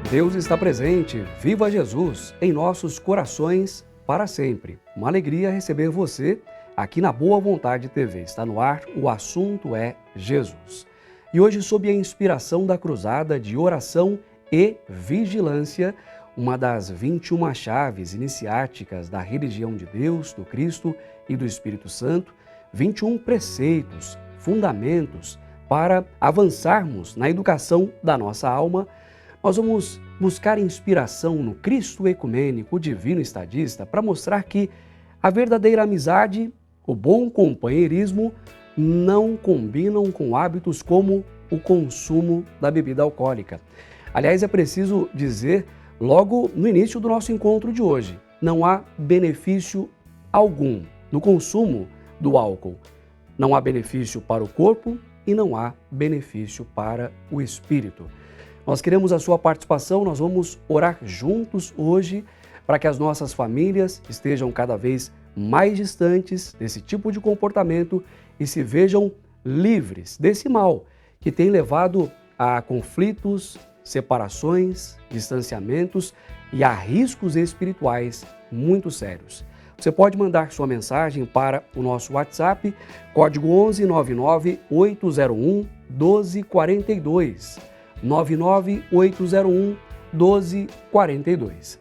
Deus está presente, viva Jesus em nossos corações para sempre. Uma alegria receber você aqui na Boa Vontade TV. Está no ar, o assunto é Jesus. E hoje, sob a inspiração da cruzada de oração e vigilância, uma das 21 chaves iniciáticas da religião de Deus, do Cristo e do Espírito Santo, 21 preceitos, fundamentos para avançarmos na educação da nossa alma. Nós vamos buscar inspiração no Cristo ecumênico, o divino estadista, para mostrar que a verdadeira amizade, o bom companheirismo, não combinam com hábitos como o consumo da bebida alcoólica. Aliás, é preciso dizer, logo no início do nosso encontro de hoje, não há benefício algum no consumo do álcool. Não há benefício para o corpo e não há benefício para o espírito. Nós queremos a sua participação, nós vamos orar juntos hoje para que as nossas famílias estejam cada vez mais distantes desse tipo de comportamento e se vejam livres desse mal que tem levado a conflitos, separações, distanciamentos e a riscos espirituais muito sérios. Você pode mandar sua mensagem para o nosso WhatsApp, código 11 99 801 1242. 99801 1242.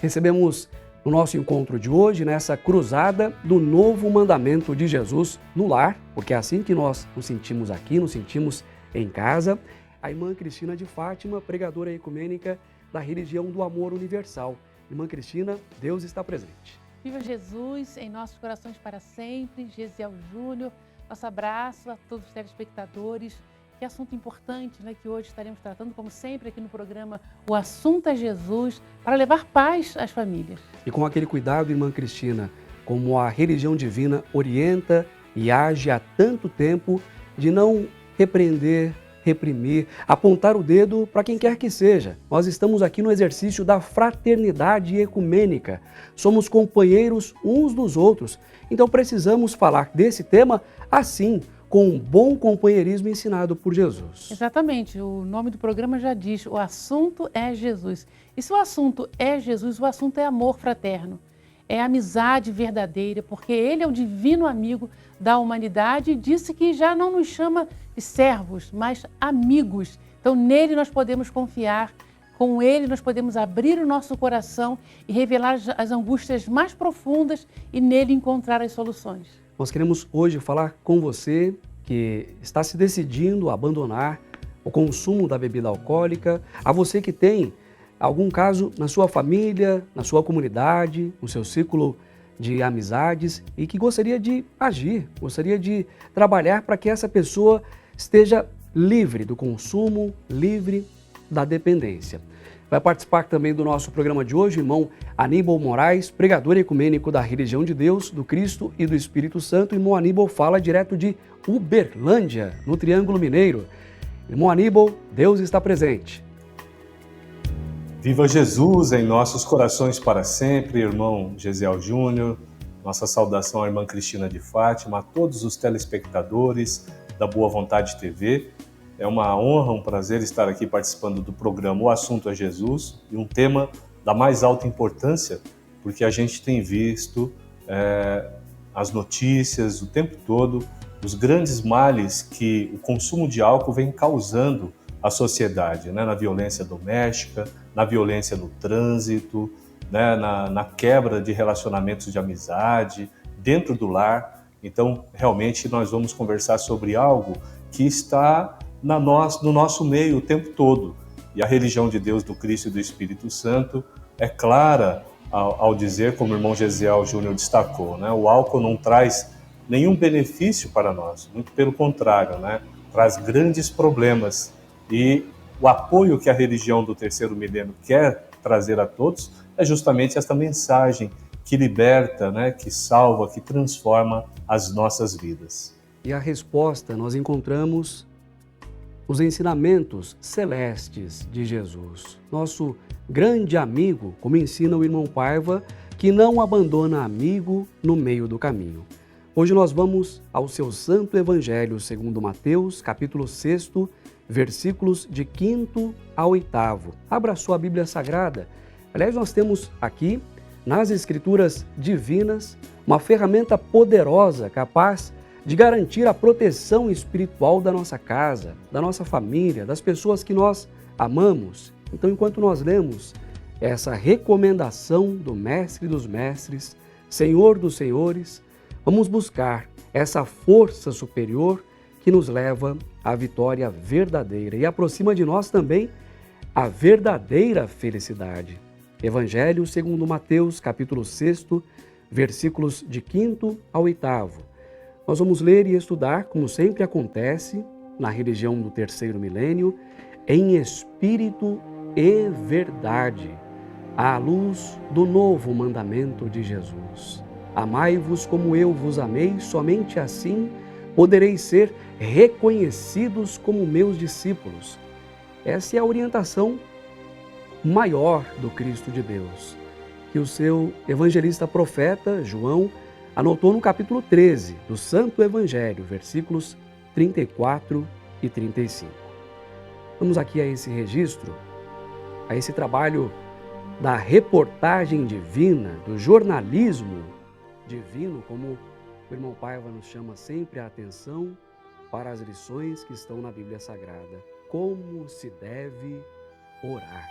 Recebemos no nosso encontro de hoje, nessa cruzada do novo mandamento de Jesus no lar, porque é assim que nós nos sentimos aqui, nos sentimos em casa, a irmã Cristina de Fátima, pregadora ecumênica da religião do amor universal. Irmã Cristina, Deus está presente. Viva Jesus em nossos corações para sempre. Gesiel Júnior, nosso abraço a todos os telespectadores. Que assunto importante, né, que hoje estaremos tratando, como sempre, aqui no programa O Assunto é Jesus, para levar paz às famílias. E com aquele cuidado, irmã Cristina, como a religião divina orienta e age há tanto tempo, de não repreender, reprimir, apontar o dedo para quem quer que seja. Nós estamos aqui no exercício da fraternidade ecumênica. Somos companheiros uns dos outros. Então precisamos falar desse tema assim, com um bom companheirismo ensinado por Jesus. Exatamente, o nome do programa já diz, o assunto é Jesus. E se o assunto é Jesus, o assunto é amor fraterno, é amizade verdadeira, porque Ele é o divino amigo da humanidade e disse que já não nos chama de servos, mas amigos. Então nele nós podemos confiar, com Ele nós podemos abrir o nosso coração e revelar as angústias mais profundas e nele encontrar as soluções. Nós queremos hoje falar com você que está se decidindo a abandonar o consumo da bebida alcoólica, a você que tem algum caso na sua família, na sua comunidade, no seu círculo de amizades e que gostaria de agir, gostaria de trabalhar para que essa pessoa esteja livre do consumo, livre da dependência. Vai participar também do nosso programa de hoje o irmão Aníbal Moraes, pregador ecumênico da religião de Deus, do Cristo e do Espírito Santo. O irmão Aníbal fala direto de Uberlândia, no Triângulo Mineiro. Irmão Aníbal, Deus está presente. Viva Jesus em nossos corações para sempre, irmão Gesiel Júnior. Nossa saudação à irmã Cristina de Fátima, a todos os telespectadores da Boa Vontade TV. É uma honra, um prazer estar aqui participando do programa O Assunto é Jesus, e um tema da mais alta importância, porque a gente tem visto as notícias o tempo todo, os grandes males que o consumo de álcool vem causando à sociedade, né? Na violência doméstica, na violência no trânsito, né? na quebra de relacionamentos de amizade, dentro do lar. Então, realmente, nós vamos conversar sobre algo que está no nosso meio o tempo todo. E a religião de Deus, do Cristo e do Espírito Santo é clara ao dizer, como o irmão Gesiel Júnior destacou, né? O álcool não traz nenhum benefício para nós, muito pelo contrário, né? Traz grandes problemas. E o apoio que a religião do terceiro milênio quer trazer a todos é justamente esta mensagem que liberta, né? Que salva, que transforma as nossas vidas. E a resposta nós encontramos os ensinamentos celestes de Jesus, nosso grande amigo, como ensina o irmão Paiva, que não abandona amigo no meio do caminho. Hoje nós vamos ao seu Santo Evangelho segundo Mateus, capítulo 6, versículos de 5º a 8º. Abra a sua Bíblia Sagrada. Aliás, nós temos aqui, nas Escrituras Divinas, uma ferramenta poderosa capaz de garantir a proteção espiritual da nossa casa, da nossa família, das pessoas que nós amamos. Então, enquanto nós lemos essa recomendação do Mestre dos Mestres, Senhor dos Senhores, vamos buscar essa força superior que nos leva à vitória verdadeira e aproxima de nós também a verdadeira felicidade. Evangelho segundo Mateus, capítulo 6, versículos de 5º a 8º. Nós vamos ler e estudar, como sempre acontece na religião do terceiro milênio, em espírito e verdade, à luz do novo mandamento de Jesus. Amai-vos como eu vos amei, somente assim podereis ser reconhecidos como meus discípulos. Essa é a orientação maior do Cristo de Deus, que o seu evangelista profeta João anotou no capítulo 13 do Santo Evangelho, versículos 34 e 35. Vamos aqui a esse registro, a esse trabalho da reportagem divina, do jornalismo divino, como o irmão Paiva nos chama sempre a atenção para as lições que estão na Bíblia Sagrada. Como se deve orar?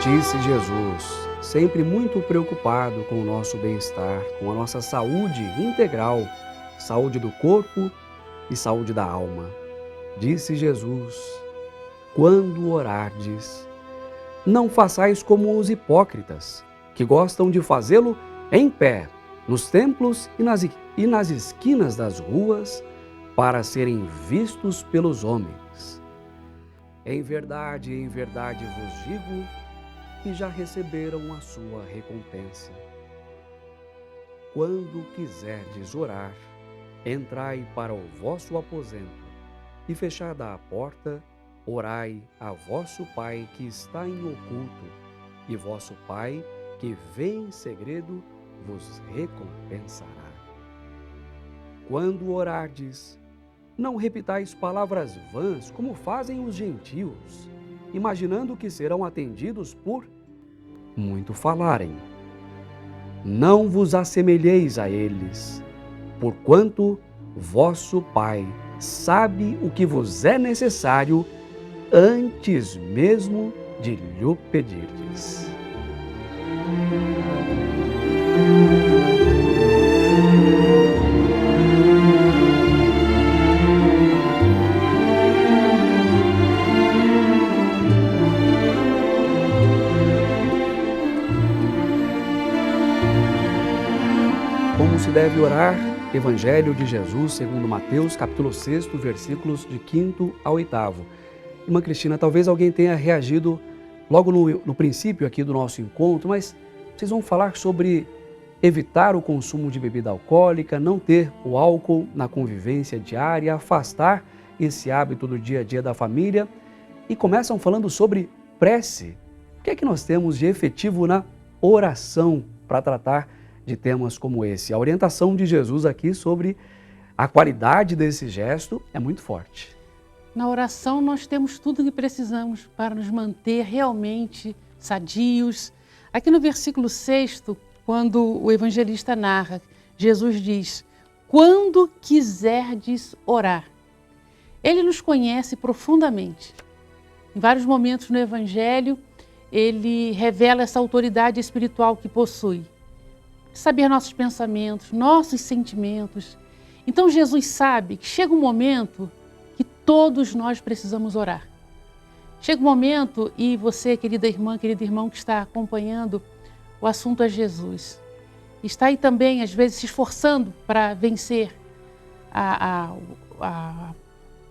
Disse Jesus, sempre muito preocupado com o nosso bem-estar, com a nossa saúde integral, saúde do corpo e saúde da alma. Disse Jesus, quando orardes, não façais como os hipócritas, que gostam de fazê-lo em pé, nos templos e nas esquinas das ruas, para serem vistos pelos homens. Em verdade vos digo, que já receberam a sua recompensa. Quando quiserdes orar, entrai para o vosso aposento e, fechada a porta, orai a vosso Pai que está em oculto, e vosso Pai que vê em segredo vos recompensará. Quando orardes, não repitais palavras vãs como fazem os gentios, imaginando que serão atendidos por muito falarem. Não vos assemelheis a eles, porquanto vosso Pai sabe o que vos é necessário antes mesmo de lhe pedirdes. Como se deve orar? Evangelho de Jesus, segundo Mateus, capítulo 6, versículos de 5º a 8º. Irmã Cristina, talvez alguém tenha reagido logo no princípio aqui do nosso encontro, mas vocês vão falar sobre evitar o consumo de bebida alcoólica, não ter o álcool na convivência diária, afastar esse hábito do dia a dia da família e começam falando sobre prece. O que é que nós temos de efetivo na oração para tratar de temas como esse? A orientação de Jesus aqui sobre a qualidade desse gesto é muito forte. Na oração nós temos tudo o que precisamos para nos manter realmente sadios. Aqui no versículo 6, quando o evangelista narra, Jesus diz, quando quiserdes orar. Ele nos conhece profundamente. Em vários momentos no evangelho, ele revela essa autoridade espiritual que possui. Saber nossos pensamentos, nossos sentimentos. Então Jesus sabe que chega um momento que todos nós precisamos orar. Chega um momento e você, querida irmã, querido irmão que está acompanhando, o assunto é Jesus. Está aí também, às vezes, se esforçando para vencer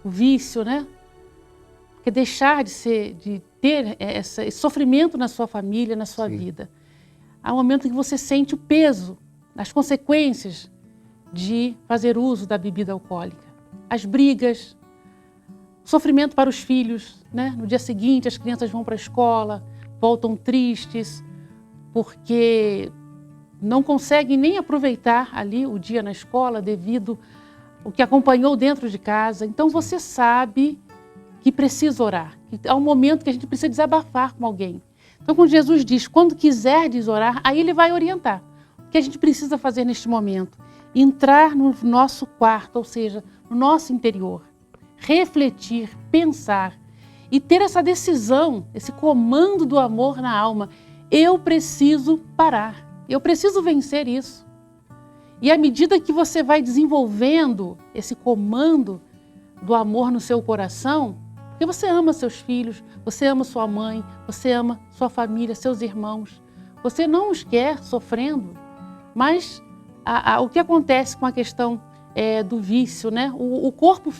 o vício, né? Porque deixar de ter esse sofrimento na sua família, na sua vida. Há um momento em que você sente o peso, as consequências de fazer uso da bebida alcoólica. As brigas, sofrimento para os filhos, né? No dia seguinte as crianças vão para a escola, voltam tristes, porque não conseguem nem aproveitar ali o dia na escola devido ao que acompanhou dentro de casa. Então você sabe que precisa orar, que há um momento que a gente precisa desabafar com alguém. Então quando Jesus diz, quando quiserdes orar, aí ele vai orientar. O que a gente precisa fazer neste momento? Entrar no nosso quarto, ou seja, no nosso interior, refletir, pensar e ter essa decisão, esse comando do amor na alma. Eu preciso parar, eu preciso vencer isso. E à medida que você vai desenvolvendo esse comando do amor no seu coração, porque você ama seus filhos, você ama sua mãe, você ama sua família, seus irmãos, você não os quer sofrendo, mas o que acontece com a questão do vício, né? O corpo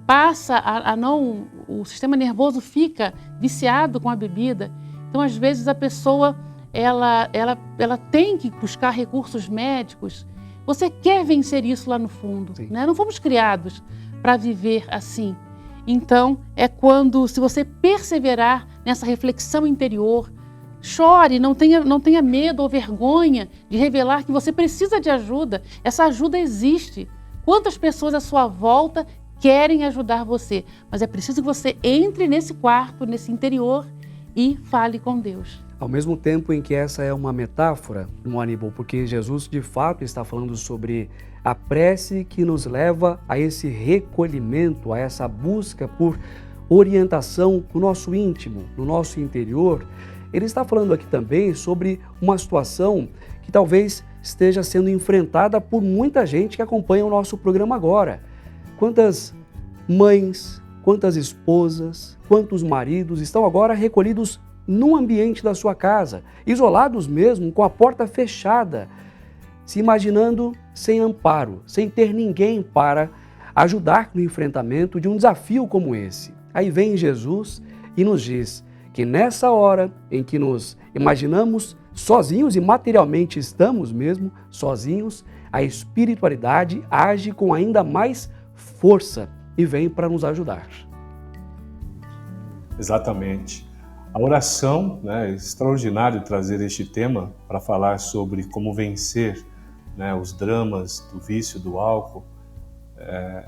passa a não, o sistema nervoso fica viciado com a bebida. Então, às vezes, a pessoa ela tem que buscar recursos médicos. Você quer vencer isso lá no fundo, né? Não fomos criados para viver assim. Então, é quando, se você perseverar nessa reflexão interior, chore, não tenha medo ou vergonha de revelar que você precisa de ajuda. Essa ajuda existe. Quantas pessoas à sua volta querem ajudar você? Mas é preciso que você entre nesse quarto, nesse interior e fale com Deus. Ao mesmo tempo em que essa é uma metáfora, Aníbal, porque Jesus de fato está falando sobre a prece que nos leva a esse recolhimento, a essa busca por orientação no nosso íntimo, no nosso interior. Ele está falando aqui também sobre uma situação que talvez esteja sendo enfrentada por muita gente que acompanha o nosso programa agora. Quantas mães, quantas esposas, quantos maridos estão agora recolhidos num ambiente da sua casa, isolados mesmo, com a porta fechada, se imaginando sem amparo, sem ter ninguém para ajudar no enfrentamento de um desafio como esse. Aí vem Jesus e nos diz que nessa hora em que nos imaginamos sozinhos e materialmente estamos mesmo sozinhos, a espiritualidade age com ainda mais força e vem para nos ajudar. Exatamente. A oração, né, é extraordinário trazer este tema para falar sobre como vencer, né, os dramas do vício, do álcool. É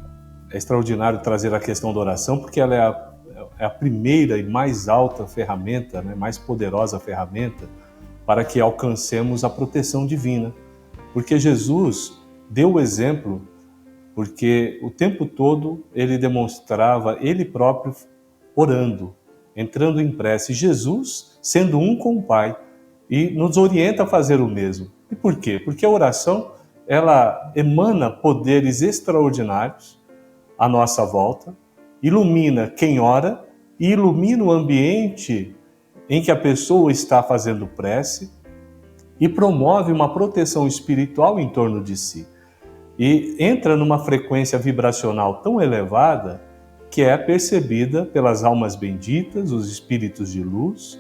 extraordinário trazer a questão da oração, porque ela é a primeira e mais alta ferramenta, né, mais poderosa ferramenta para que alcancemos a proteção divina. Porque Jesus deu o exemplo, porque o tempo todo ele demonstrava ele próprio orando, entrando em prece. Jesus sendo um com o Pai e nos orienta a fazer o mesmo. E por quê? Porque a oração ela emana poderes extraordinários à nossa volta, ilumina quem ora e ilumina o ambiente em que a pessoa está fazendo prece e promove uma proteção espiritual em torno de si. E entra numa frequência vibracional tão elevada que é percebida pelas almas benditas, os espíritos de luz,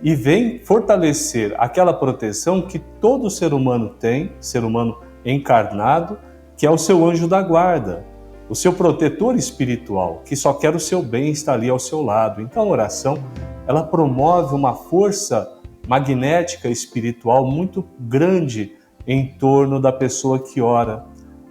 e vem fortalecer aquela proteção que todo ser humano tem, ser humano encarnado, que é o seu anjo da guarda, o seu protetor espiritual, que só quer o seu bem, está ali ao seu lado. Então a oração, ela promove uma força magnética espiritual muito grande em torno da pessoa que ora.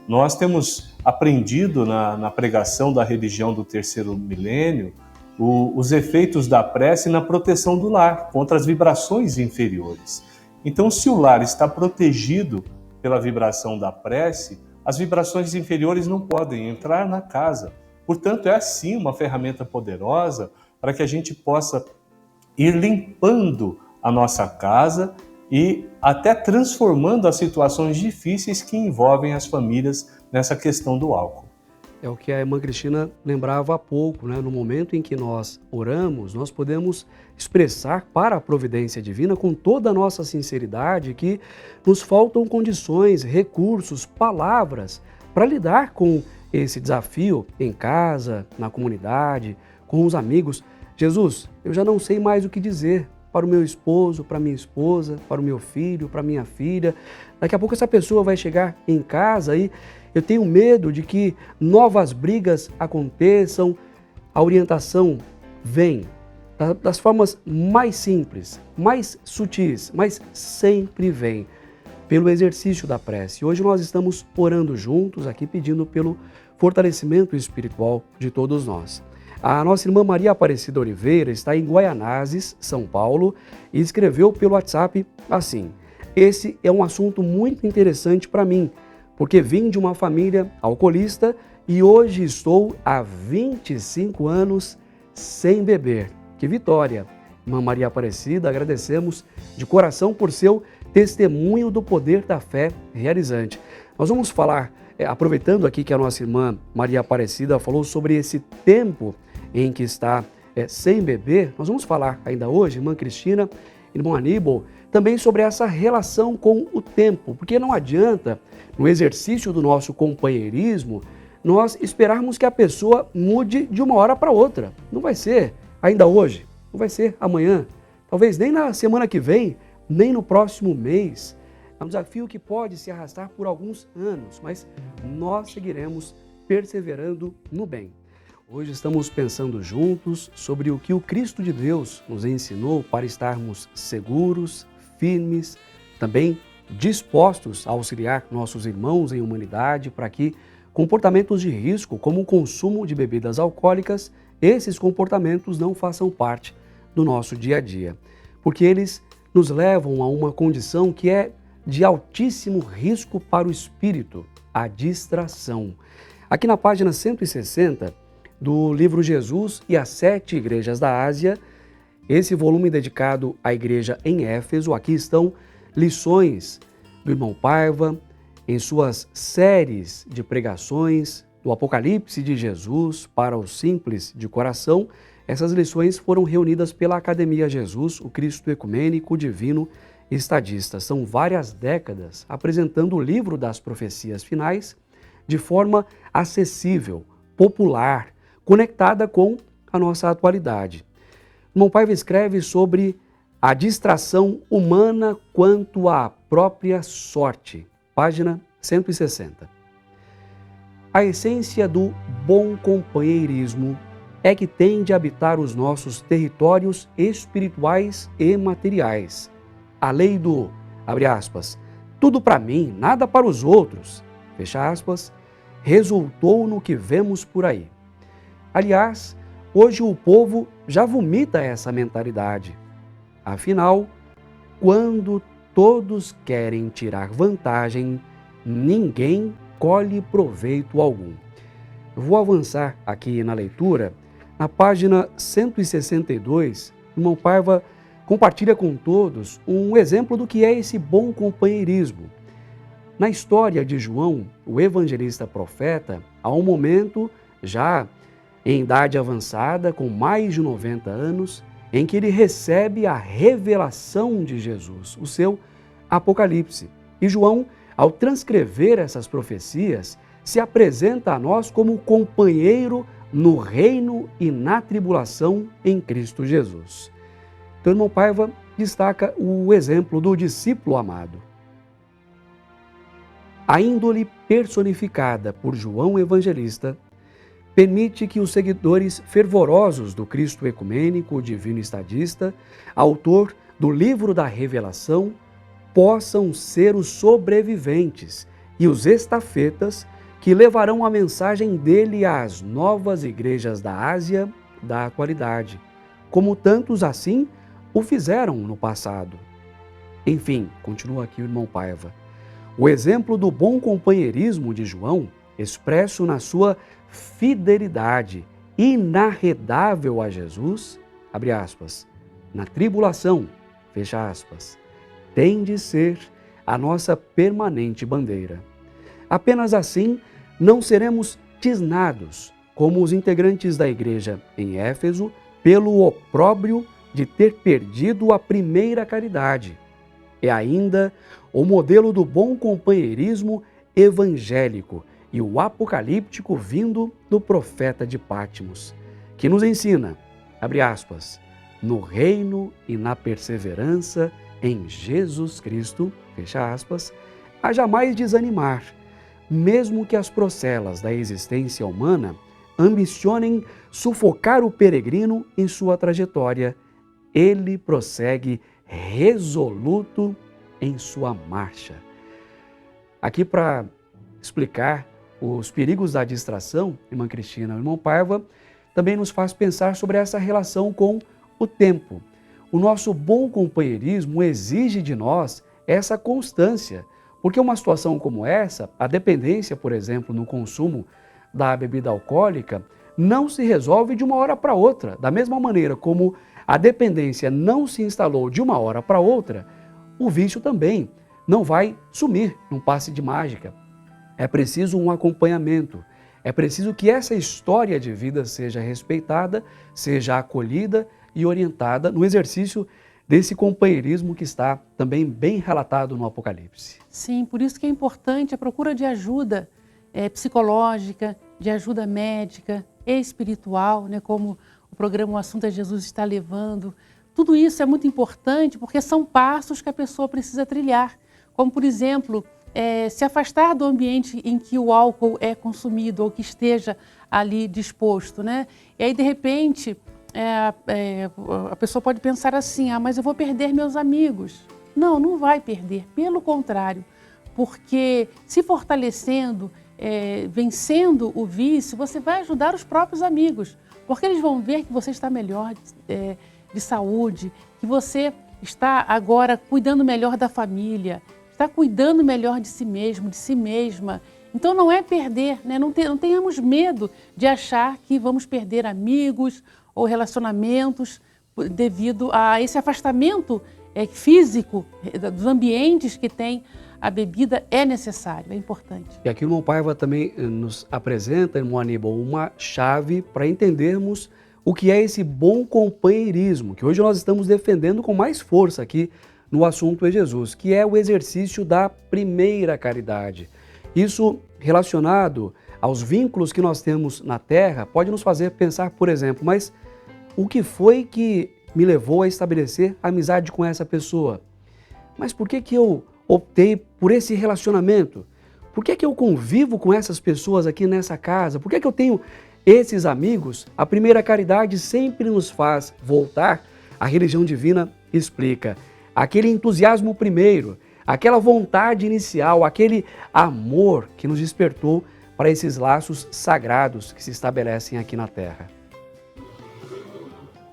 Nós temos aprendido na pregação da religião do terceiro milênio os efeitos da prece na proteção do lar contra as vibrações inferiores. Então, se o lar está protegido pela vibração da prece, as vibrações inferiores não podem entrar na casa. Portanto, é sim uma ferramenta poderosa para que a gente possa ir limpando a nossa casa e até transformando as situações difíceis que envolvem as famílias nessa questão do álcool. É o que a irmã Cristina lembrava há pouco, né? No momento em que nós oramos, nós podemos expressar para a providência divina com toda a nossa sinceridade que nos faltam condições, recursos, palavras para lidar com esse desafio em casa, na comunidade, com os amigos. Jesus, eu já não sei mais o que dizer para o meu esposo, para minha esposa, para o meu filho, para minha filha. Daqui a pouco essa pessoa vai chegar em casa e eu tenho medo de que novas brigas aconteçam. A orientação vem das formas mais simples, mais sutis, mas sempre vem pelo exercício da prece. Hoje nós estamos orando juntos aqui, pedindo pelo fortalecimento espiritual de todos nós. A nossa irmã Maria Aparecida Oliveira está em Guaianazes, São Paulo, e escreveu pelo WhatsApp assim: esse é um assunto muito interessante para mim, porque vim de uma família alcoolista e hoje estou há 25 anos sem beber. Que vitória! Irmã Maria Aparecida, agradecemos de coração por seu testemunho do poder da fé realizante. Nós vamos falar, aproveitando aqui que a nossa irmã Maria Aparecida falou sobre esse tempo em que está sem beber, nós vamos falar ainda hoje, irmã Cristina, irmão Aníbal, também sobre essa relação com o tempo, porque não adianta, no exercício do nosso companheirismo, nós esperarmos que a pessoa mude de uma hora para outra. Não vai ser ainda hoje, não vai ser amanhã, talvez nem na semana que vem, nem no próximo mês. É um desafio que pode se arrastar por alguns anos, mas nós seguiremos perseverando no bem. Hoje estamos pensando juntos sobre o que o Cristo de Deus nos ensinou para estarmos seguros, firmes, também dispostos a auxiliar nossos irmãos em humanidade para que comportamentos de risco, como o consumo de bebidas alcoólicas, esses comportamentos não façam parte do nosso dia a dia, porque eles nos levam a uma condição que é de altíssimo risco para o espírito, a distração. Aqui na página 160 do livro Jesus e as 7 Igrejas da Ásia, esse volume dedicado à igreja em Éfeso, aqui estão lições do irmão Paiva em suas séries de pregações do Apocalipse de Jesus para os simples de coração. Essas lições foram reunidas pela Academia Jesus, o Cristo Ecumênico Divino Estadista. São várias décadas apresentando o livro das profecias finais de forma acessível, popular, conectada com a nossa atualidade. O irmão Paiva escreve sobre a distração humana quanto à própria sorte. Página 160. A essência do bom companheirismo é que tem de habitar os nossos territórios espirituais e materiais. A lei do, abre aspas, tudo para mim, nada para os outros, fecha aspas, resultou no que vemos por aí. Aliás, hoje o povo já vomita essa mentalidade. Afinal, quando todos querem tirar vantagem, ninguém colhe proveito algum. Eu vou avançar aqui na leitura. Na página 162, o irmão Paiva compartilha com todos um exemplo do que é esse bom companheirismo. Na história de João, o evangelista profeta, há um momento, já em idade avançada, com mais de 90 anos, em que ele recebe a revelação de Jesus, o seu Apocalipse. E João, ao transcrever essas profecias, se apresenta a nós como companheiro no reino e na tribulação em Cristo Jesus. Então, o irmão Paiva destaca o exemplo do discípulo amado. A índole personificada por João Evangelista permite que os seguidores fervorosos do Cristo Ecumênico Divino Estadista, autor do livro da Revelação, possam ser os sobreviventes e os estafetas que levarão a mensagem dele às novas igrejas da Ásia da atualidade, como tantos assim o fizeram no passado. Enfim, continua aqui o irmão Paiva, o exemplo do bom companheirismo de João, expresso na sua fidelidade inarredável a Jesus, abre aspas, na tribulação, fecha aspas, tem de ser a nossa permanente bandeira. Apenas assim não seremos tisnados, como os integrantes da igreja em Éfeso, pelo opróbrio de ter perdido a primeira caridade. É ainda o modelo do bom companheirismo evangélico e o apocalíptico vindo do profeta de Pátimos, que nos ensina: abre aspas, no reino e na perseverança em Jesus Cristo, fecha aspas, a jamais desanimar, mesmo que as procelas da existência humana ambicionem sufocar o peregrino em sua trajetória, ele prossegue resoluto em sua marcha. Aqui para explicar os perigos da distração, irmã Cristina, o irmão Paiva também nos faz pensar sobre essa relação com o tempo. O nosso bom companheirismo exige de nós essa constância, porque uma situação como essa, a dependência, por exemplo, no consumo da bebida alcoólica, não se resolve de uma hora para outra. Da mesma maneira como a dependência não se instalou de uma hora para outra, o vício também não vai sumir num passe de mágica. É preciso um acompanhamento, é preciso que essa história de vida seja respeitada, seja acolhida e orientada no exercício desse companheirismo que está também bem relatado no Apocalipse. Sim, por isso que é importante a procura de ajuda psicológica, de ajuda médica, espiritual, né, como o programa O Assunto é Jesus está levando. Tudo isso é muito importante porque são passos que a pessoa precisa trilhar, como, por exemplo, se afastar do ambiente em que o álcool é consumido ou que esteja ali disposto, né? E aí, de repente, a pessoa pode pensar assim, mas eu vou perder meus amigos. Não, não vai perder, pelo contrário, porque se fortalecendo, vencendo o vício, você vai ajudar os próprios amigos, porque eles vão ver que você está melhor de saúde, que você está agora cuidando melhor da família, está cuidando melhor de si mesmo, de si mesma. Então não é perder, né? Não tenhamos medo de achar que vamos perder amigos ou relacionamentos devido a esse afastamento físico dos ambientes que tem a bebida. É necessário, é importante. E aqui o irmão Paiva também nos apresenta, irmão Aníbal, uma chave para entendermos o que é esse bom companheirismo, que hoje nós estamos defendendo com mais força aqui no Assunto é Jesus, que é o exercício da primeira caridade. Isso, relacionado aos vínculos que nós temos na Terra, pode nos fazer pensar, por exemplo, mas o que foi que me levou a estabelecer amizade com essa pessoa? Mas por que eu optei por esse relacionamento? Por que eu convivo com essas pessoas aqui nessa casa? Por que eu tenho esses amigos? A primeira caridade sempre nos faz voltar. A religião divina explica. Aquele entusiasmo primeiro, aquela vontade inicial, aquele amor que nos despertou para esses laços sagrados que se estabelecem aqui na Terra.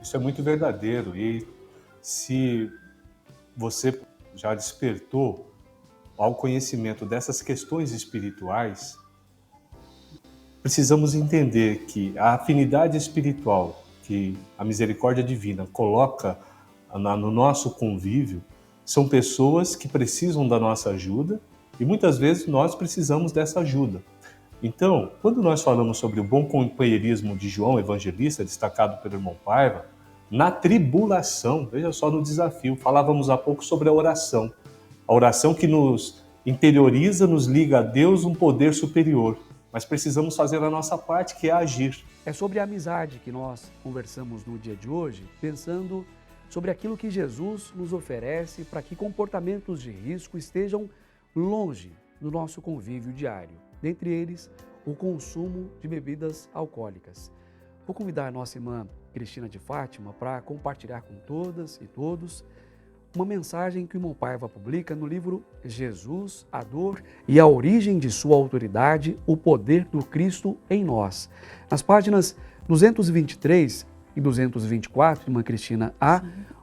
Isso é muito verdadeiro, e se você já despertou ao conhecimento dessas questões espirituais, precisamos entender que a afinidade espiritual que a misericórdia divina coloca no nosso convívio são pessoas que precisam da nossa ajuda e muitas vezes nós precisamos dessa ajuda. Então, quando nós falamos sobre o bom companheirismo de João Evangelista, destacado pelo irmão Paiva, na tribulação, veja só no desafio, falávamos há pouco sobre a oração que nos interioriza, nos liga a Deus, um poder superior, mas precisamos fazer a nossa parte, que é agir. É sobre a amizade que nós conversamos no dia de hoje, pensando sobre aquilo que Jesus nos oferece para que comportamentos de risco estejam longe do nosso convívio diário. Dentre eles, o consumo de bebidas alcoólicas. Vou convidar a nossa irmã Cristina de Fátima para compartilhar com todas e todos uma mensagem que o irmão Paiva publica no livro Jesus, a dor e a origem de sua autoridade, o poder do Cristo em nós. Nas páginas 223 e 224, irmã Cristina, há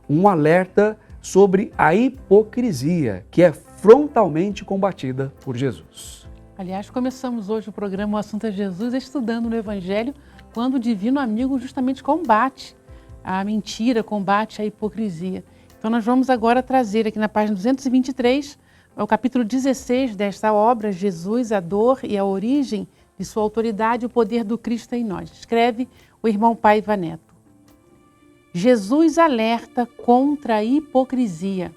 um alerta sobre a hipocrisia, que é frontalmente combatida por Jesus. Aliás, começamos hoje o programa O Assunto é Jesus estudando no Evangelho, quando o Divino Amigo justamente combate a mentira, combate a hipocrisia. Então nós vamos agora trazer aqui na página 223, o capítulo 16 desta obra, Jesus, a dor e a origem de sua autoridade, o poder do Cristo em nós. Escreve o irmão Paiva Neto. Jesus alerta contra a hipocrisia.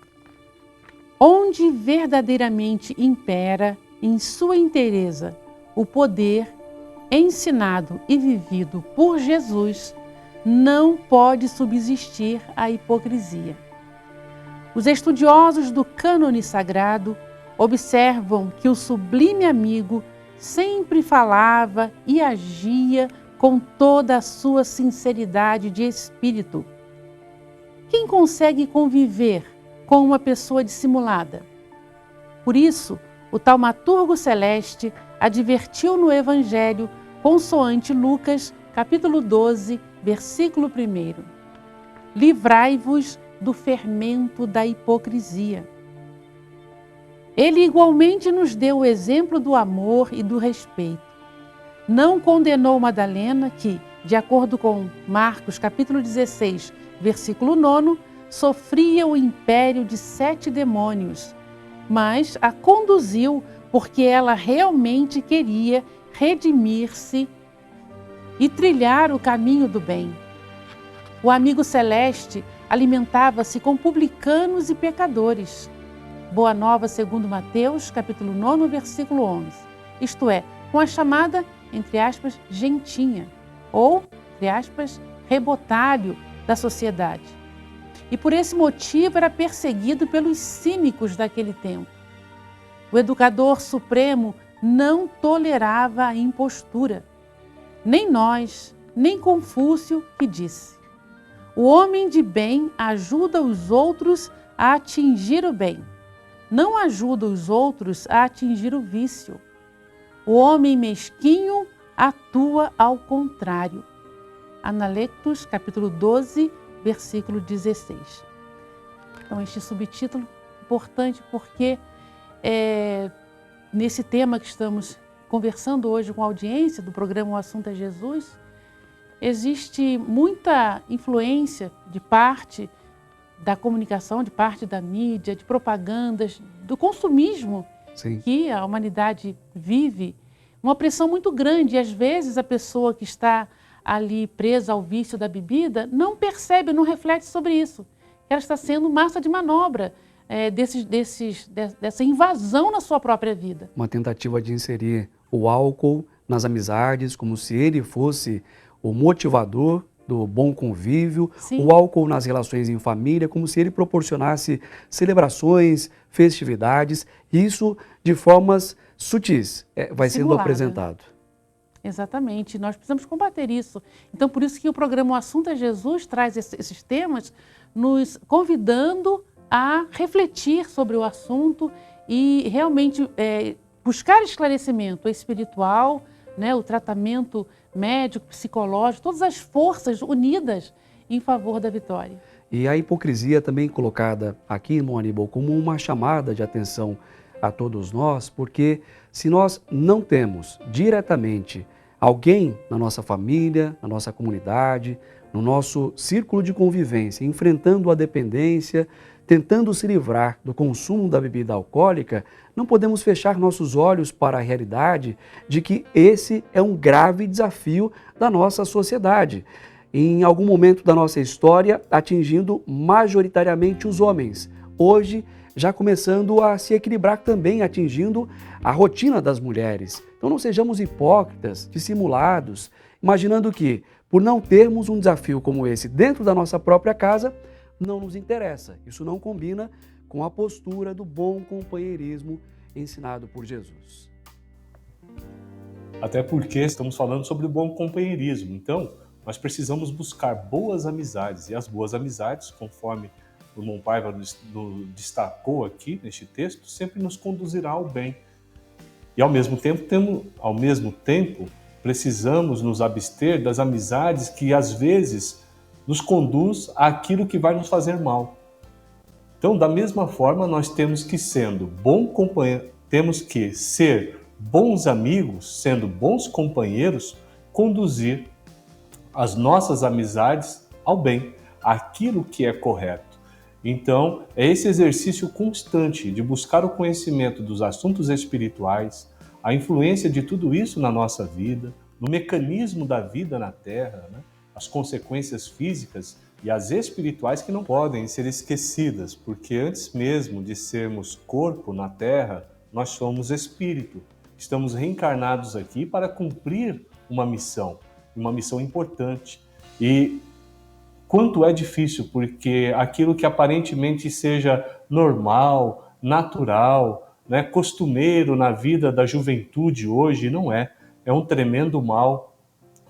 Onde verdadeiramente impera em sua inteireza o poder ensinado e vivido por Jesus, não pode subsistir a hipocrisia. Os estudiosos do cânone sagrado observam que o sublime amigo sempre falava e agia com toda a sua sinceridade de espírito. Quem consegue conviver com uma pessoa dissimulada? Por isso, o taumaturgo celeste advertiu no Evangelho, consoante Lucas, capítulo 12, versículo 1. Livrai-vos do fermento da hipocrisia. Ele igualmente nos deu o exemplo do amor e do respeito. Não condenou Madalena, que, de acordo com Marcos, capítulo 16, versículo 9, sofria o império de 7 demônios, mas a conduziu porque ela realmente queria redimir-se e trilhar o caminho do bem. O amigo celeste alimentava-se com publicanos e pecadores. Boa Nova segundo Mateus, capítulo 9, versículo 11. Isto é, com a chamada, entre aspas, gentinha, ou, entre aspas, rebotalho da sociedade. E por esse motivo era perseguido pelos cínicos daquele tempo. O educador supremo não tolerava a impostura. Nem nós, nem Confúcio, que disse: o homem de bem ajuda os outros a atingir o bem, não ajuda os outros a atingir o vício. O homem mesquinho atua ao contrário. Analectus, capítulo 12, versículo 16. Então, este subtítulo é importante porque nesse tema que estamos conversando hoje com a audiência do programa O Assunto é Jesus, existe muita influência de parte da comunicação, de parte da mídia, de propagandas, do consumismo. Sim. Que a humanidade vive, uma pressão muito grande. E às vezes a pessoa que está ali presa ao vício da bebida não percebe, não reflete sobre isso. Ela está sendo massa de manobra dessa invasão na sua própria vida. Uma tentativa de inserir o álcool nas amizades, como se ele fosse o motivador do bom convívio, sim, o álcool nas relações em família, como se ele proporcionasse celebrações, festividades, isso de formas sutis vai sendo apresentado. Exatamente, nós precisamos combater isso. Então, por isso que o programa O Assunto é Jesus traz esses temas, nos convidando a refletir sobre o assunto e realmente buscar esclarecimento espiritual, né, o tratamento médico, psicológico, todas as forças unidas em favor da vitória. E a hipocrisia também colocada aqui, irmão Aníbal, como uma chamada de atenção a todos nós, porque se nós não temos diretamente alguém na nossa família, na nossa comunidade, no nosso círculo de convivência, enfrentando a dependência, tentando se livrar do consumo da bebida alcoólica, não podemos fechar nossos olhos para a realidade de que esse é um grave desafio da nossa sociedade, em algum momento da nossa história atingindo majoritariamente os homens, hoje já começando a se equilibrar também, atingindo a rotina das mulheres. Então não sejamos hipócritas, dissimulados, imaginando que, por não termos um desafio como esse dentro da nossa própria casa, não nos interessa. Isso não combina com a postura do bom companheirismo ensinado por Jesus. Até porque estamos falando sobre o bom companheirismo. Então, nós precisamos buscar boas amizades. E as boas amizades, conforme o irmão Paiva destacou aqui neste texto, sempre nos conduzirá ao bem. E ao mesmo tempo, precisamos nos abster das amizades que às vezes nos conduz àquilo que vai nos fazer mal. Então, da mesma forma, nós temos que ser bons amigos, sendo bons companheiros, conduzir as nossas amizades ao bem, àquilo que é correto. Então, é esse exercício constante de buscar o conhecimento dos assuntos espirituais, a influência de tudo isso na nossa vida, no mecanismo da vida na Terra, né? As consequências físicas e as espirituais que não podem ser esquecidas, porque antes mesmo de sermos corpo na Terra, nós somos espírito. Estamos reencarnados aqui para cumprir uma missão importante. E quanto é difícil, porque aquilo que aparentemente seja normal, natural, né, costumeiro na vida da juventude hoje, não é. É um tremendo mal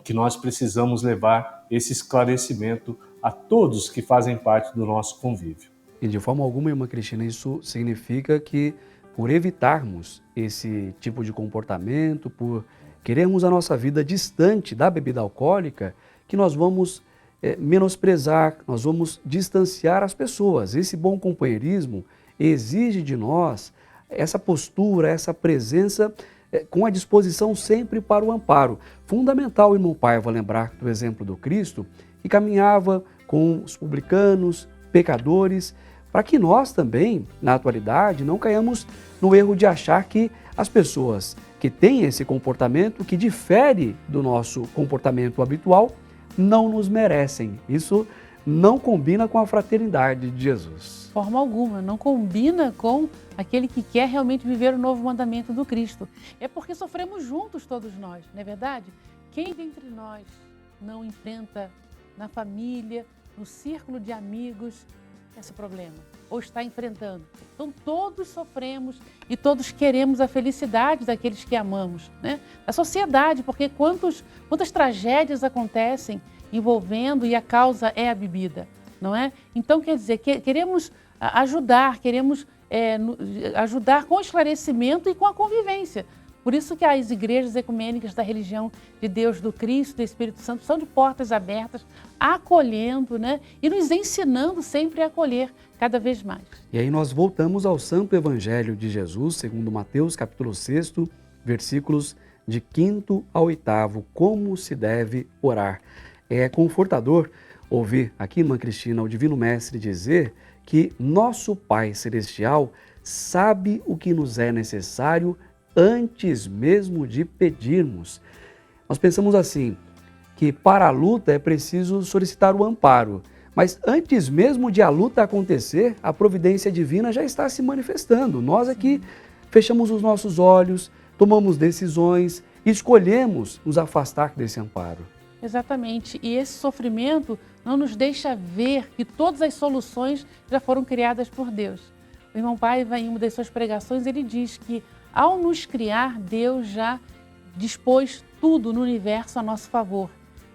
que nós precisamos levar esse esclarecimento a todos que fazem parte do nosso convívio. E de forma alguma, irmã Cristina, isso significa que por evitarmos esse tipo de comportamento, por querermos a nossa vida distante da bebida alcoólica, que nós vamos menosprezar, nós vamos distanciar as pessoas. Esse bom companheirismo exige de nós essa postura, essa presença com a disposição sempre para o amparo. Fundamental, irmão Paiva, lembrar do exemplo do Cristo, que caminhava com os publicanos, pecadores, para que nós também, na atualidade, não caiamos no erro de achar que as pessoas que têm esse comportamento, que difere do nosso comportamento habitual, não nos merecem. Isso não combina com a fraternidade de Jesus. De forma alguma, não combina com aquele que quer realmente viver o novo mandamento do Cristo. É porque sofremos juntos todos nós, não é verdade? Quem dentre nós não enfrenta na família, no círculo de amigos, esse problema? Ou está enfrentando? Então todos sofremos e todos queremos a felicidade daqueles que amamos, né? A sociedade, porque quantas tragédias acontecem envolvendo e a causa é a bebida, não é? Então, quer dizer, queremos ajudar, ajudar com o esclarecimento e com a convivência. Por isso que as igrejas ecumênicas da religião de Deus, do Cristo, do Espírito Santo, são de portas abertas, acolhendo, né? E nos ensinando sempre a acolher cada vez mais. E aí nós voltamos ao Santo Evangelho de Jesus, segundo Mateus, capítulo 6, versículos de 5º ao 8º, como se deve orar. É confortador ouvir aqui, irmã Cristina, o Divino Mestre dizer que nosso Pai Celestial sabe o que nos é necessário antes mesmo de pedirmos. Nós pensamos assim, que para a luta é preciso solicitar o amparo, mas antes mesmo de a luta acontecer, a providência divina já está se manifestando. Nós aqui fechamos os nossos olhos, tomamos decisões, escolhemos nos afastar desse amparo. Exatamente, e esse sofrimento não nos deixa ver que todas as soluções já foram criadas por Deus. O irmão Paiva, em uma das suas pregações, ele diz que ao nos criar, Deus já dispôs tudo no universo a nosso favor.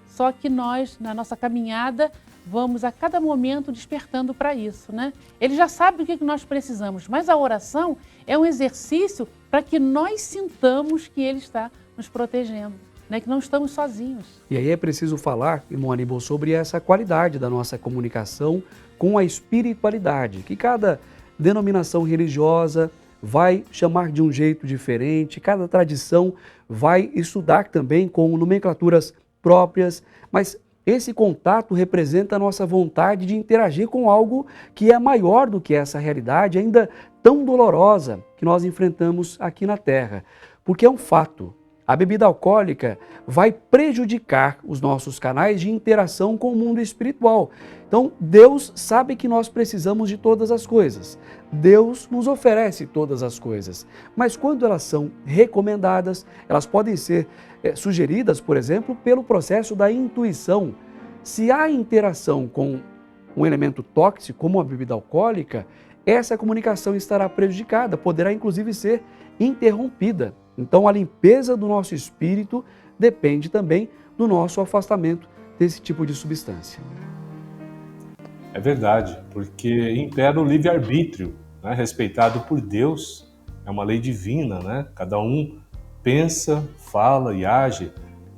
Só que nós, na nossa caminhada, vamos a cada momento despertando para isso, né? Ele já sabe o que nós precisamos, mas a oração é um exercício para que nós sintamos que Ele está nos protegendo, né? Que não estamos sozinhos. E aí é preciso falar, irmão Aníbal, sobre essa qualidade da nossa comunicação com a espiritualidade, que cada denominação religiosa vai chamar de um jeito diferente, cada tradição vai estudar também com nomenclaturas próprias, mas esse contato representa a nossa vontade de interagir com algo que é maior do que essa realidade, ainda tão dolorosa, que nós enfrentamos aqui na Terra. Porque é um fato, a bebida alcoólica vai prejudicar os nossos canais de interação com o mundo espiritual. Então, Deus sabe que nós precisamos de todas as coisas. Deus nos oferece todas as coisas. Mas quando elas são recomendadas, elas podem ser sugeridas, por exemplo, pelo processo da intuição. Se há interação com um elemento tóxico, como a bebida alcoólica, essa comunicação estará prejudicada, poderá inclusive ser interrompida. Então, a limpeza do nosso espírito depende também do nosso afastamento desse tipo de substância. É verdade, porque impera o livre-arbítrio, né, respeitado por Deus, é uma lei divina, né? Cada um pensa, fala e age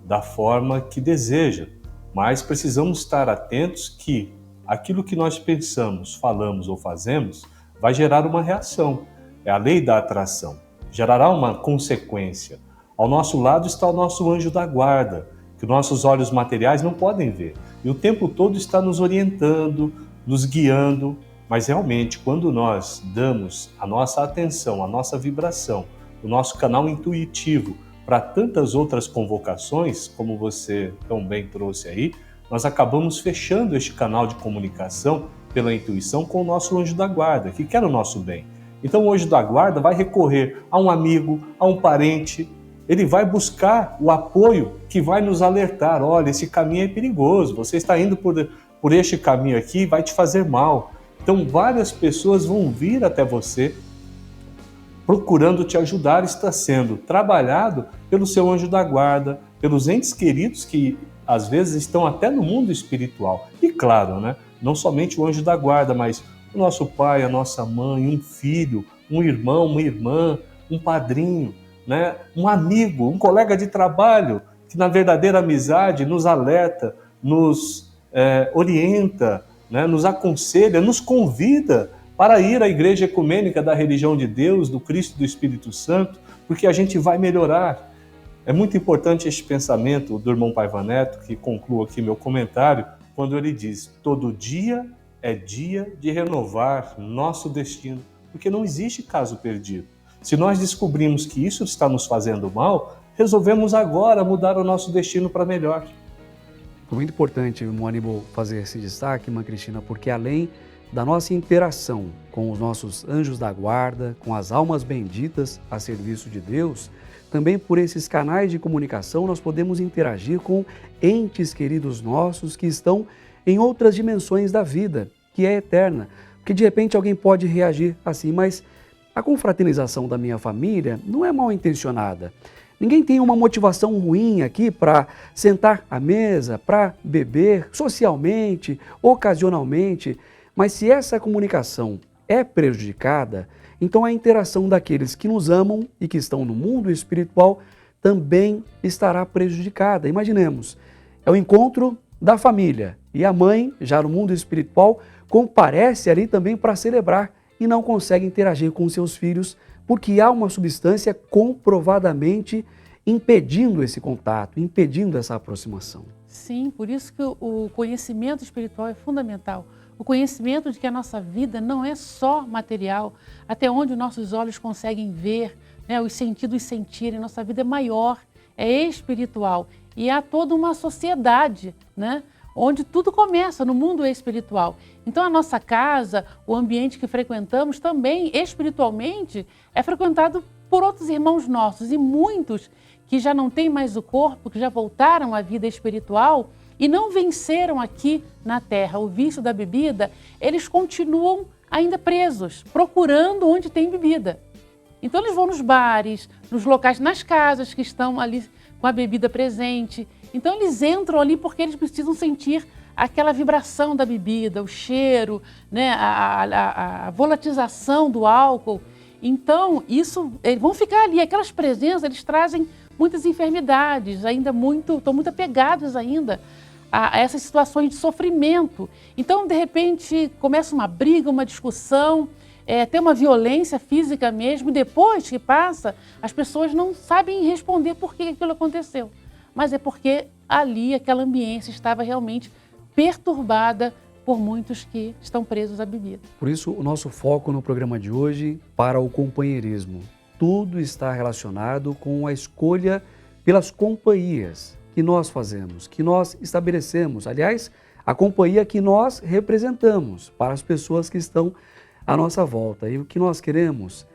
da forma que deseja, mas precisamos estar atentos que aquilo que nós pensamos, falamos ou fazemos vai gerar uma reação, é a lei da atração, gerará uma consequência. Ao nosso lado está o nosso anjo da guarda, que nossos olhos materiais não podem ver, e o tempo todo está nos orientando, nos guiando, mas realmente quando nós damos a nossa atenção, a nossa vibração, o nosso canal intuitivo para tantas outras convocações, como você tão bem trouxe aí, nós acabamos fechando este canal de comunicação pela intuição com o nosso anjo da guarda, que quer o nosso bem. Então o anjo da guarda vai recorrer a um amigo, a um parente, ele vai buscar o apoio que vai nos alertar, olha, esse caminho é perigoso, você está indo por este caminho aqui vai te fazer mal. Então várias pessoas vão vir até você procurando te ajudar, está sendo trabalhado pelo seu anjo da guarda, pelos entes queridos que às vezes estão até no mundo espiritual. E claro, né, não somente o anjo da guarda, mas o nosso pai, a nossa mãe, um filho, um irmão, uma irmã, um padrinho, né, um amigo, um colega de trabalho, que na verdadeira amizade nos alerta, nos orienta, né, nos aconselha, nos convida para ir à igreja ecumênica da religião de Deus, do Cristo e do Espírito Santo, porque a gente vai melhorar. É muito importante este pensamento do irmão Paiva Neto, que conclua aqui meu comentário, quando ele diz: todo dia é dia de renovar nosso destino, porque não existe caso perdido. Se nós descobrimos que isso está nos fazendo mal, resolvemos agora mudar o nosso destino para melhor. Foi muito importante, irmão Aníbal, fazer esse destaque, irmã Cristina, porque além da nossa interação com os nossos anjos da guarda, com as almas benditas a serviço de Deus, também por esses canais de comunicação nós podemos interagir com entes queridos nossos que estão em outras dimensões da vida, que é eterna. Porque de repente alguém pode reagir assim, mas a confraternização da minha família não é mal intencionada. Ninguém tem uma motivação ruim aqui para sentar à mesa, para beber socialmente, ocasionalmente, mas se essa comunicação é prejudicada, então a interação daqueles que nos amam e que estão no mundo espiritual também estará prejudicada. Imaginemos, é o encontro da família e a mãe, já no mundo espiritual, comparece ali também para celebrar e não consegue interagir com seus filhos porque há uma substância comprovadamente impedindo esse contato, impedindo essa aproximação. Sim, por isso que o conhecimento espiritual é fundamental. O conhecimento de que a nossa vida não é só material, até onde nossos olhos conseguem ver, né, os sentidos sentirem, nossa vida é maior, é espiritual. E há toda uma sociedade, né, onde tudo começa no mundo espiritual. Então a nossa casa, o ambiente que frequentamos também espiritualmente é frequentado por outros irmãos nossos e muitos que já não têm mais o corpo, que já voltaram à vida espiritual e não venceram aqui na terra o vício da bebida, eles continuam ainda presos, procurando onde tem bebida. Então eles vão nos bares, nos locais, nas casas que estão ali com a bebida presente. Então eles entram ali porque eles precisam sentir aquela vibração da bebida, o cheiro, né, a volatização do álcool. Então eles vão ficar ali, aquelas presenças, eles trazem muitas enfermidades, estão muito apegados ainda a essas situações de sofrimento. Então, de repente, começa uma briga, uma discussão, tem uma violência física mesmo, e depois que passa, as pessoas não sabem responder por que aquilo aconteceu. Mas é porque ali, aquela ambiência estava realmente perturbada por muitos que estão presos à bebida. Por isso, o nosso foco no programa de hoje para o companheirismo. Tudo está relacionado com a escolha pelas companhias que nós fazemos, que nós estabelecemos. Aliás, a companhia que nós representamos para as pessoas que estão à nossa volta. E o que nós queremos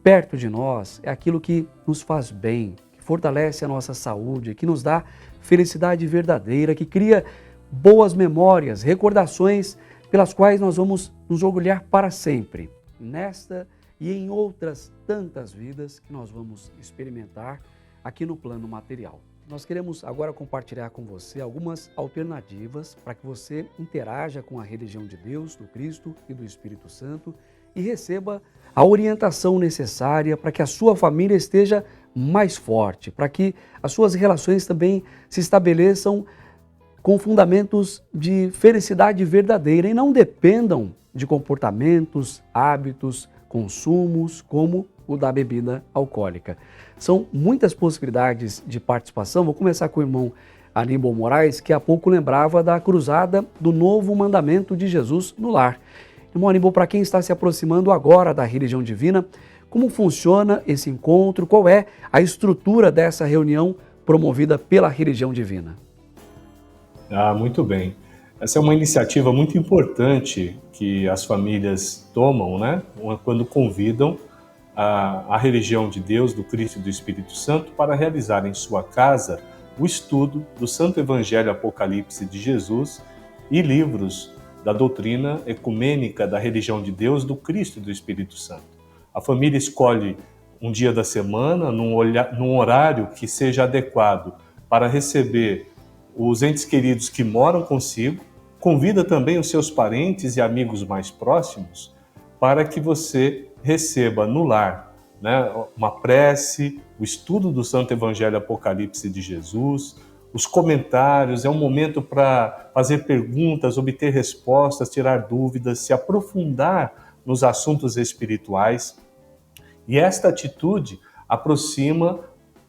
perto de nós é aquilo que nos faz bem, que fortalece a nossa saúde, que nos dá felicidade verdadeira, que cria boas memórias, recordações pelas quais nós vamos nos orgulhar para sempre. Nesta e em outras tantas vidas que nós vamos experimentar aqui no plano material. Nós queremos agora compartilhar com você algumas alternativas para que você interaja com a religião de Deus, do Cristo e do Espírito Santo e receba a orientação necessária para que a sua família esteja mais forte, para que as suas relações também se estabeleçam com fundamentos de felicidade verdadeira e não dependam de comportamentos, hábitos, consumos como o da bebida alcoólica. São muitas possibilidades de participação. Vou começar com o irmão Aníbal Moraes, que há pouco lembrava da cruzada do novo mandamento de Jesus no lar. Irmão Aníbal, para quem está se aproximando agora da religião divina, como funciona esse encontro? Qual é a estrutura dessa reunião promovida pela religião divina? Muito bem. Essa é uma iniciativa muito importante que as famílias tomam, né, quando convidam a religião de Deus, do Cristo e do Espírito Santo para realizar em sua casa o estudo do Santo Evangelho Apocalipse de Jesus e livros da doutrina ecumênica da religião de Deus, do Cristo e do Espírito Santo. A família escolhe um dia da semana, num horário que seja adequado para receber os entes queridos que moram consigo, convida também os seus parentes e amigos mais próximos para que você receba no lar, né, uma prece, o estudo do Santo Evangelho Apocalipse de Jesus, os comentários. É um momento para fazer perguntas, obter respostas, tirar dúvidas, se aprofundar nos assuntos espirituais. E esta atitude aproxima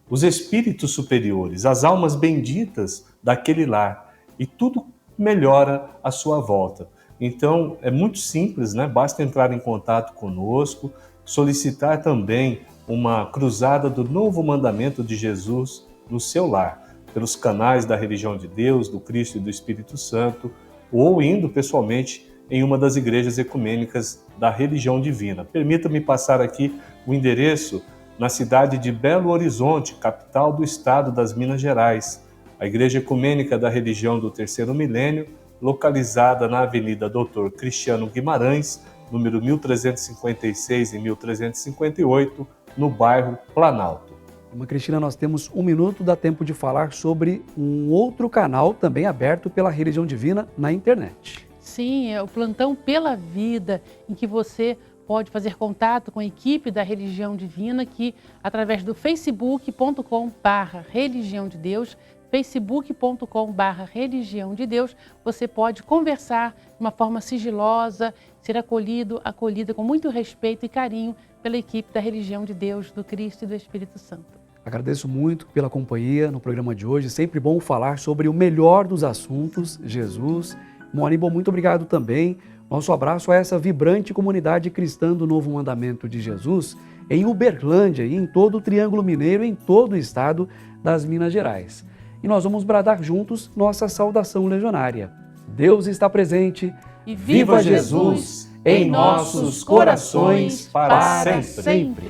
os espíritos superiores, as almas benditas daquele lar, e tudo melhora à sua volta. Então, é muito simples, né? Basta entrar em contato conosco, solicitar também uma cruzada do novo mandamento de Jesus no seu lar, pelos canais da religião de Deus, do Cristo e do Espírito Santo, ou indo pessoalmente em uma das igrejas ecumênicas da religião divina. Permita-me passar aqui o endereço na cidade de Belo Horizonte, capital do estado das Minas Gerais. A Igreja Ecumênica da Religião do Terceiro Milênio, localizada na Avenida Dr. Cristiano Guimarães, número 1356 e 1358, no bairro Planalto. Irmã Cristina, nós temos 1 minuto, dá tempo de falar sobre um outro canal também aberto pela Religião Divina na internet. Sim, é o Plantão pela Vida, em que você pode fazer contato com a equipe da Religião Divina, que através do facebook.com/Religião de Deus, facebook.com/Religião de Deus, você pode conversar de uma forma sigilosa, ser acolhida com muito respeito e carinho pela equipe da Religião de Deus, do Cristo e do Espírito Santo. Agradeço muito pela companhia no programa de hoje. Sempre bom falar sobre o melhor dos assuntos, Jesus. Aníbal, muito obrigado também. Nosso abraço a essa vibrante comunidade cristã do Novo Mandamento de Jesus em Uberlândia e em todo o Triângulo Mineiro, em todo o estado das Minas Gerais. E nós vamos bradar juntos nossa saudação legionária. Deus está presente E viva Jesus em nossos corações para sempre.